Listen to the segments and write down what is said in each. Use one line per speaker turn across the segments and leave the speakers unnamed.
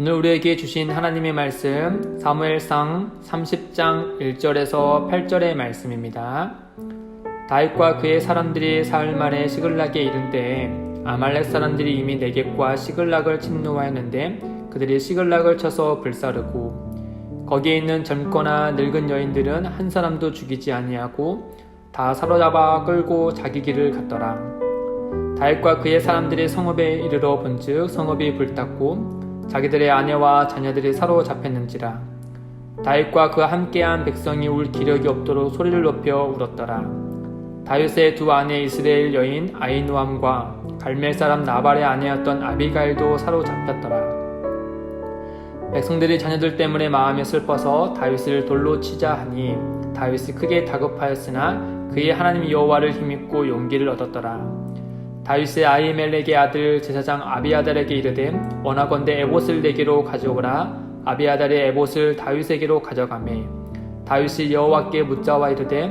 오늘 우리에게 주신 하나님의 말씀 사무엘상 30장 1절에서 8절의 말씀입니다. 다윗과 그의 사람들이 사흘 만에 시글락에 이른 때에 아말렉 사람들이 이미 네겝과 시글락을 침노하였는데 그들이 시글락을 쳐서 불사르고 거기에 있는 젊거나 늙은 여인들은 한 사람도 죽이지 아니하고 다 사로잡아 끌고 자기 길을 갔더라. 다윗과 그의 사람들이 성읍에 이르러 본즉 성읍이 불탔고 자기들의 아내와 자녀들이 사로잡혔는지라. 다윗과 그와 함께한 백성이 울 기력이 없도록 소리를 높여 울었더라. 다윗의 두 아내 이스라엘 여인 아히노암과 갈멜 사람 나발의 아내였던 아비가일도 사로잡혔더라. 백성들이 자녀들 때문에 마음이 슬퍼서 다윗을 돌로 치자 하니 다윗이 크게 다급하였으나 그의 하나님 여호와를 힘입고 용기를 얻었더라. 다윗의 아히멜렉의 아들 제사장 아비아달에게 이르되 원하건대 에봇을 내게로 가져오라. 아비아달의 에봇을 다윗에게로 가져가매 다윗이 여호와께 묻자와 이르되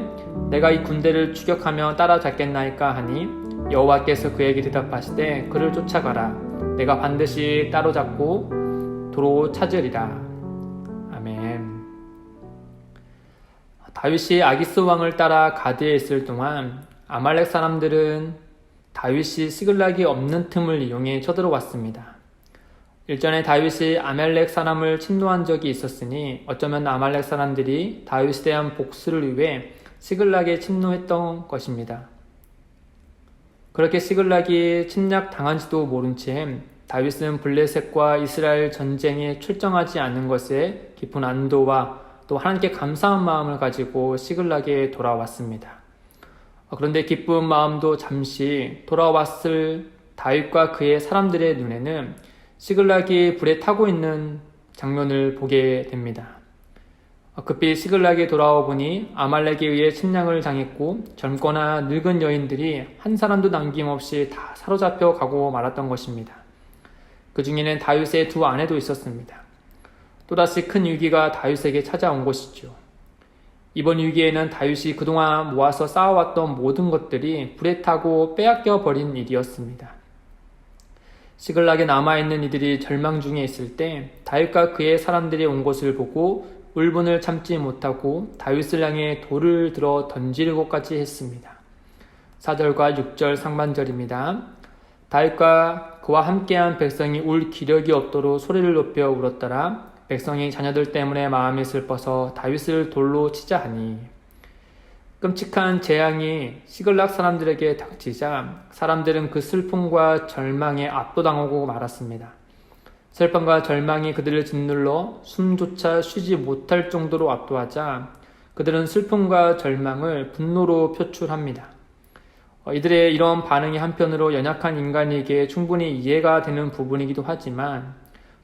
내가 이 군대를 추격하며 따라잡겠나이까 하니 여호와께서 그에게 대답하시되 그를 쫓아가라. 내가 반드시 따로잡고 도로 찾으리라. 아멘. 다윗이 아기스 왕을 따라 가드에 있을 동안 아말렉 사람들은 다윗이 시글락이 없는 틈을 이용해 쳐들어왔습니다. 일전에 다윗이 아말렉 사람을 침노한 적이 있었으니 어쩌면 아말렉 사람들이 다윗에 대한 복수를 위해 시글락에 침노했던 것입니다. 그렇게 시글락이 침략당한지도 모른 채 다윗은 블레셋과 이스라엘 전쟁에 출정하지 않은 것에 깊은 안도와 또 하나님께 감사한 마음을 가지고 시글락에 돌아왔습니다. 그런데 기쁜 마음도 잠시 돌아왔을 다윗과 그의 사람들의 눈에는 시글락이 불에 타고 있는 장면을 보게 됩니다. 급히 시글락에 돌아와 보니 아말렉에 의해 침략을 당했고 젊거나 늙은 여인들이 한 사람도 남김없이 다 사로잡혀 가고 말았던 것입니다. 그 중에는 다윗의 두 아내도 있었습니다. 또다시 큰 위기가 다윗에게 찾아온 것이죠. 이번 위기에는 다윗이 그동안 모아서 쌓아왔던 모든 것들이 불에 타고 빼앗겨 버린 일이었습니다. 시글락에 남아있는 이들이 절망 중에 있을 때 다윗과 그의 사람들이 온 것을 보고 울분을 참지 못하고 다윗을 향해 돌을 들어 던질 것까지 했습니다. 4절과 6절 상반절입니다. 다윗과 그와 함께한 백성이 울 기력이 없도록 소리를 높여 울었더라. 백성이 자녀들 때문에 마음이 슬퍼서 다윗을 돌로 치자 하니 끔찍한 재앙이 시글락 사람들에게 닥치자 사람들은 그 슬픔과 절망에 압도당하고 말았습니다. 슬픔과 절망이 그들을 짓눌러 숨조차 쉬지 못할 정도로 압도하자 그들은 슬픔과 절망을 분노로 표출합니다. 이들의 이런 반응이 한편으로 연약한 인간에게 충분히 이해가 되는 부분이기도 하지만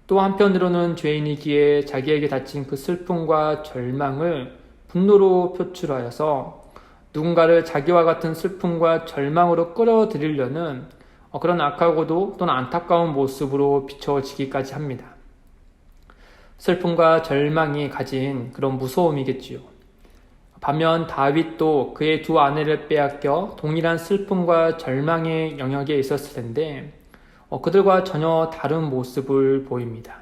또 한편으로는 죄인이기에 자기에게 닥친 그 슬픔과 절망을 분노로 표출하여서 누군가를 자기와 같은 슬픔과 절망으로 끌어들이려는 그런 악하고도 또는 안타까운 모습으로 비춰지기까지 합니다. 슬픔과 절망이 가진 그런 무서움이겠지요. 반면 다윗도 그의 두 아내를 빼앗겨 동일한 슬픔과 절망의 영역에 있었을 텐데 그들과 전혀 다른 모습을 보입니다.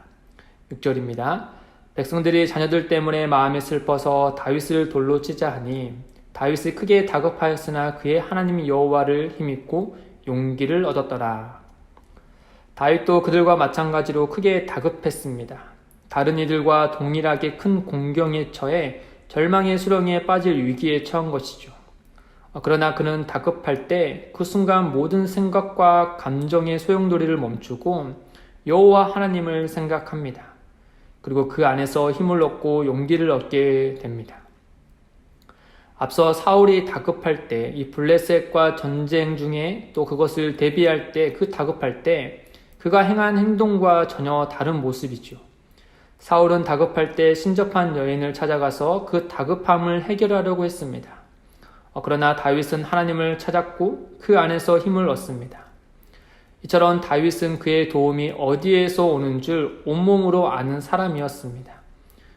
6절입니다. 백성들이 자녀들 때문에 마음이 슬퍼서 다윗을 돌로 치자 하니 다윗이 크게 다급하였으나 그의 하나님 여호와를 힘입고 용기를 얻었더라. 다윗도 그들과 마찬가지로 크게 다급했습니다. 다른 이들과 동일하게 큰 공경에 처해 절망의 수렁에 빠질 위기에 처한 것이죠. 그러나 그는 다급할 때 그 순간 모든 생각과 감정의 소용돌이를 멈추고 여호와 하나님을 생각합니다. 그리고 그 안에서 힘을 얻고 용기를 얻게 됩니다. 앞서 사울이 다급할 때 이 블레셋과 전쟁 중에 또 그것을 대비할 때 그 다급할 때 그가 행한 행동과 전혀 다른 모습이죠. 사울은 다급할 때 신접한 여인을 찾아가서 그 다급함을 해결하려고 했습니다. 그러나 다윗은 하나님을 찾았고 그 안에서 힘을 얻습니다. 이처럼 다윗은 그의 도움이 어디에서 오는 줄 온몸으로 아는 사람이었습니다.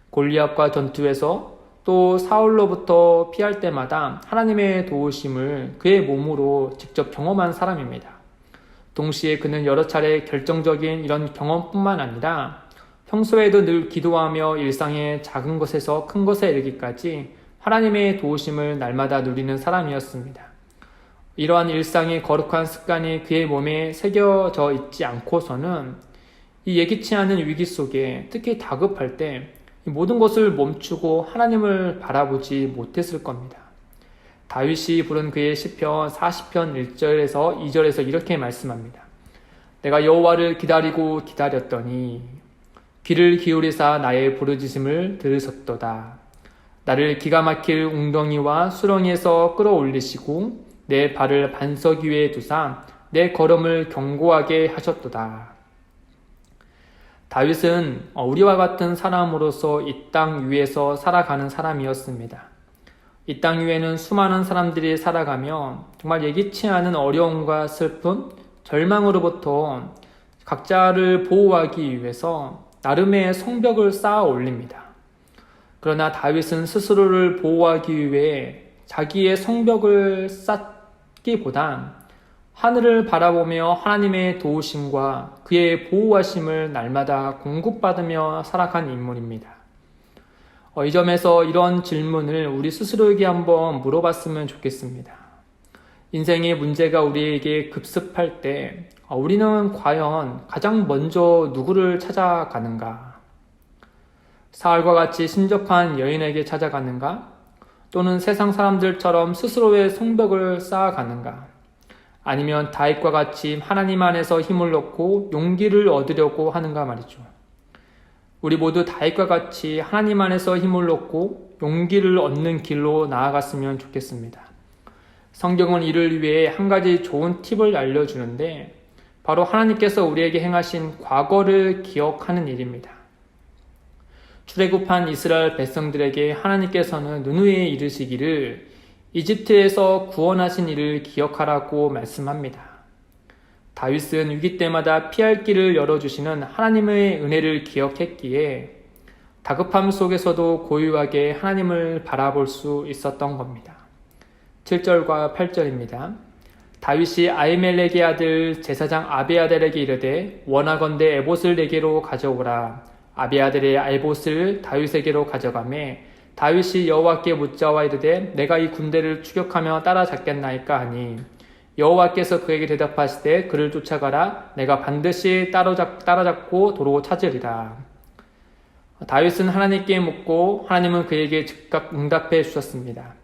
골리앗과 전투에서 또 사울로부터 피할 때마다 하나님의 도우심을 그의 몸으로 직접 경험한 사람입니다. 동시에 그는 여러 차례 결정적인 이런 경험뿐만 아니라 평소에도 늘 기도하며 일상의 작은 것에서 큰 것에 이르기까지 하나님의 도우심을 날마다 누리는 사람이었습니다. 이러한 일상의 거룩한 습관이 그의 몸에 새겨져 있지 않고서는 이 예기치 않은 위기 속에 특히 다급할 때 모든 것을 멈추고 하나님을 바라보지 못했을 겁니다. 다윗이 부른 그의 시편 40편 1절에서 2절에서 이렇게 말씀합니다. 내가 여호와를 기다리고 기다렸더니 귀를 기울이사 나의 부르짖음을 들으셨도다. 나를 기가 막힐 웅덩이와 수렁에서 끌어올리시고 내 발을 반석 위에 두사 내 걸음을 견고하게 하셨도다. 다윗은 우리와 같은 사람으로서 이 땅 위에서 살아가는 사람이었습니다. 이 땅 위에는 수많은 사람들이 살아가며 정말 예기치 않은 어려움과 슬픔, 절망으로부터 각자를 보호하기 위해서 나름의 성벽을 쌓아 올립니다. 그러나 다윗은 스스로를 보호하기 위해 자기의 성벽을 쌓기보단 하늘을 바라보며 하나님의 도우심과 그의 보호하심을 날마다 공급받으며 살아간 인물입니다. 이 점에서 이런 질문을 우리 스스로에게 한번 물어봤으면 좋겠습니다. 인생의 문제가 우리에게 급습할 때 우리는 과연 가장 먼저 누구를 찾아가는가? 사울과 같이 신접한 여인에게 찾아가는가? 또는 세상 사람들처럼 스스로의 성벽을 쌓아가는가? 아니면 다윗과 같이 하나님 안에서 힘을 얻고 용기를 얻으려고 하는가 말이죠. 우리 모두 다윗과 같이 하나님 안에서 힘을 얻고 용기를 얻는 길로 나아갔으면 좋겠습니다. 성경은 이를 위해 한 가지 좋은 팁을 알려주는데 바로 하나님께서 우리에게 행하신 과거를 기억하는 일입니다. 출애굽한 이스라엘 백성들에게 하나님께서는 누누이 이르시기를 이집트에서 구원하신 일을 기억하라고 말씀합니다. 다윗은 위기 때마다 피할 길을 열어주시는 하나님의 은혜를 기억했기에 다급함 속에서도 고요하게 하나님을 바라볼 수 있었던 겁니다. 7절과 8절입니다. 다윗이 아히멜렉의 아들 제사장 아비아달에게 이르되 원하건대 에봇을 내게로 가져오라. 아비아달의 에봇을 다윗에게로 가져가매 다윗이 여호와께 묻자와 이르되 내가 이 군대를 추격하며 따라잡겠나이까 하니 여호와께서 그에게 대답하시되 그를 쫓아가라. 내가 반드시 따라잡고 도로 찾으리라. 다윗은 하나님께 묻고 하나님은 그에게 즉각 응답해 주셨습니다.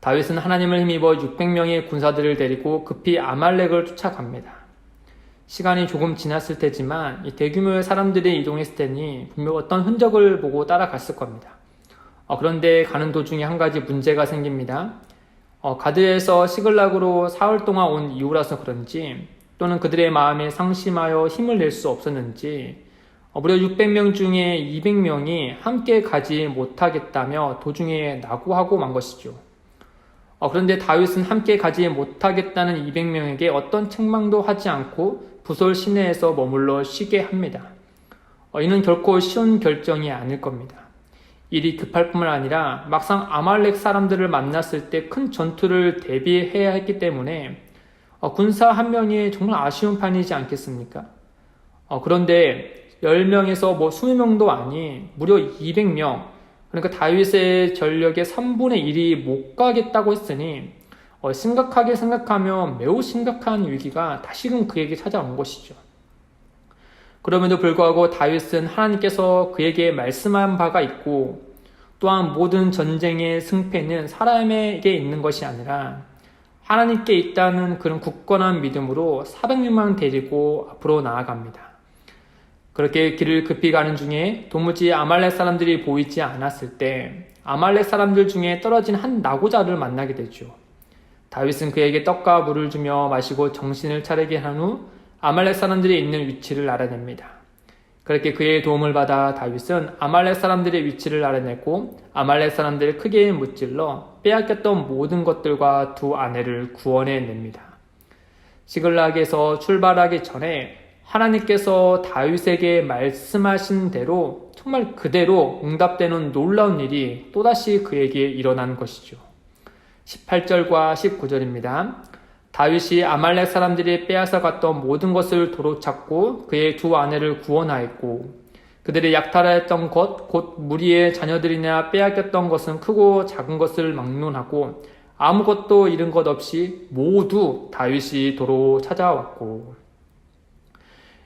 다윗은 하나님을 힘입어 600명의 군사들을 데리고 급히 아말렉을 쫓아갑니다. 시간이 조금 지났을 테지만 이 대규모의 사람들이 이동했을 테니 분명 어떤 흔적을 보고 따라갔을 겁니다. 그런데 가는 도중에 한 가지 문제가 생깁니다. 가드에서 시글락으로 사흘 동안 온 이후라서 그런지 또는 그들의 마음에 상심하여 힘을 낼 수 없었는지 무려 600명 중에 200명이 함께 가지 못하겠다며 도중에 낙오하고 만 것이죠. 그런데 다윗은 함께 가지 못하겠다는 200명에게 어떤 책망도 하지 않고 부솔 시내에서 머물러 쉬게 합니다. 이는 결코 쉬운 결정이 아닐 겁니다. 일이 급할 뿐만 아니라 막상 아말렉 사람들을 만났을 때 큰 전투를 대비해야 했기 때문에 군사 한 명이 정말 아쉬운 판이지 않겠습니까? 그런데 10명에서 20명도 아니 무려 200명, 그러니까 다윗의 전력의 3분의 1이 못 가겠다고 했으니 심각하게 생각하며 매우 심각한 위기가 다시금 그에게 찾아온 것이죠. 그럼에도 불구하고 다윗은 하나님께서 그에게 말씀한 바가 있고 또한 모든 전쟁의 승패는 사람에게 있는 것이 아니라 하나님께 있다는 그런 굳건한 믿음으로 400명만 데리고 앞으로 나아갑니다. 그렇게 길을 급히 가는 중에 도무지 아말렉 사람들이 보이지 않았을 때 아말렉 사람들 중에 떨어진 한 나고자를 만나게 되죠. 다윗은 그에게 떡과 물을 주며 마시고 정신을 차리게 한 후 아말렉 사람들이 있는 위치를 알아냅니다. 그렇게 그의 도움을 받아 다윗은 아말렉 사람들의 위치를 알아냈고 아말렉 사람들을 크게 무찔러 빼앗겼던 모든 것들과 두 아내를 구원해냅니다. 시글락에서 출발하기 전에 하나님께서 다윗에게 말씀하신 대로 정말 그대로 응답되는 놀라운 일이 또다시 그에게 일어난 것이죠. 18절과 19절입니다. 다윗이 아말렉 사람들이 빼앗아 갔던 모든 것을 도로 찾고 그의 두 아내를 구원하였고 그들이 약탈하였던 것, 곧 무리의 자녀들이나 빼앗겼던 것은 크고 작은 것을 막론하고 아무것도 잃은 것 없이 모두 다윗이 도로 찾아왔고,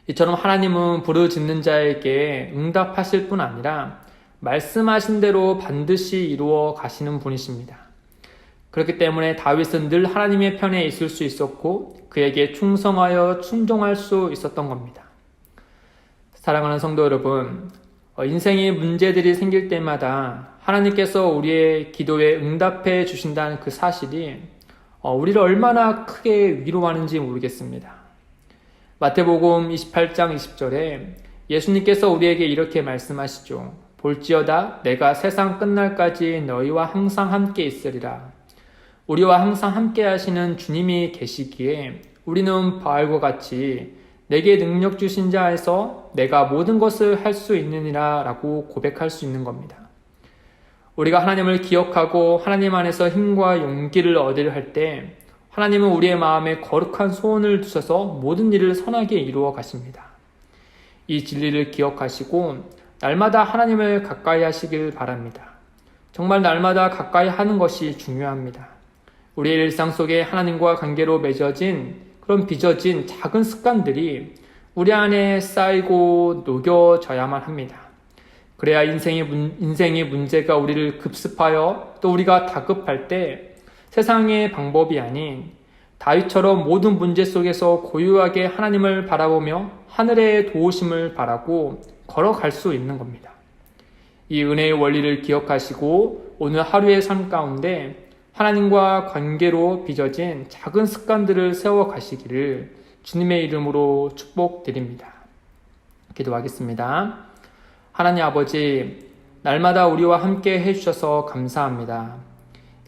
이처럼 하나님은 부르짖는 자에게 응답하실 뿐 아니라 말씀하신 대로 반드시 이루어 가시는 분이십니다. 그렇기 때문에 다윗은 늘 하나님의 편에 있을 수 있었고 그에게 충성하여 순종할 수 있었던 겁니다. 사랑하는 성도 여러분, 인생의 문제들이 생길 때마다 하나님께서 우리의 기도에 응답해 주신다는 그 사실이 우리를 얼마나 크게 위로하는지 모르겠습니다. 마태복음 28장 20절에 예수님께서 우리에게 이렇게 말씀하시죠. 볼지어다 내가 세상 끝날까지 너희와 항상 함께 있으리라. 우리와 항상 함께 하시는 주님이 계시기에 우리는 바알과 같이 내게 능력 주신 자에서 내가 모든 것을 할 수 있느니라 라고 고백할 수 있는 겁니다. 우리가 하나님을 기억하고 하나님 안에서 힘과 용기를 얻으려 할 때 하나님은 우리의 마음에 거룩한 소원을 두셔서 모든 일을 선하게 이루어 가십니다. 이 진리를 기억하시고 날마다 하나님을 가까이 하시길 바랍니다. 정말 날마다 가까이 하는 것이 중요합니다. 우리의 일상 속에 하나님과 관계로 맺어진 그런 빚어진 작은 습관들이 우리 안에 쌓이고 녹여져야만 합니다. 그래야 인생의 문제가 우리를 급습하여 또 우리가 다급할 때 세상의 방법이 아닌 다윗처럼 모든 문제 속에서 고요하게 하나님을 바라보며 하늘의 도우심을 바라고 걸어갈 수 있는 겁니다. 이 은혜의 원리를 기억하시고 오늘 하루의 삶 가운데 하나님과 관계로 빚어진 작은 습관들을 세워가시기를 주님의 이름으로 축복드립니다. 기도하겠습니다. 하나님 아버지, 날마다 우리와 함께 해주셔서 감사합니다.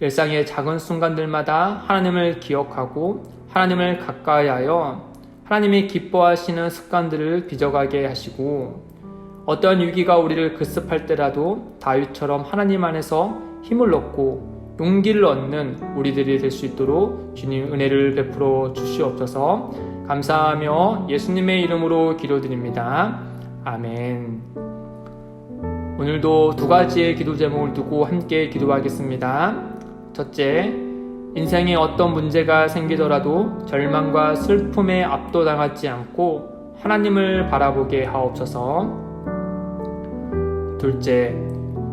일상의 작은 순간들마다 하나님을 기억하고 하나님을 가까이하여 하나님이 기뻐하시는 습관들을 빚어가게 하시고 어떠한 위기가 우리를 급습할 때라도 다윗처럼 하나님 안에서 힘을 얻고 용기를 얻는 우리들이 될 수 있도록 주님 은혜를 베풀어 주시옵소서. 감사하며 예수님의 이름으로 기도드립니다. 아멘. 오늘도 두 가지의 기도 제목을 두고 함께 기도하겠습니다. 첫째, 인생에 어떤 문제가 생기더라도 절망과 슬픔에 압도당하지 않고 하나님을 바라보게 하옵소서. 둘째,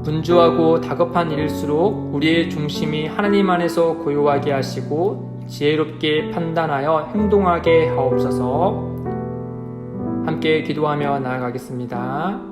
분주하고 다급한 일일수록 우리의 중심이 하나님 안에서 고요하게 하시고 지혜롭게 판단하여 행동하게 하옵소서. 함께 기도하며 나아가겠습니다.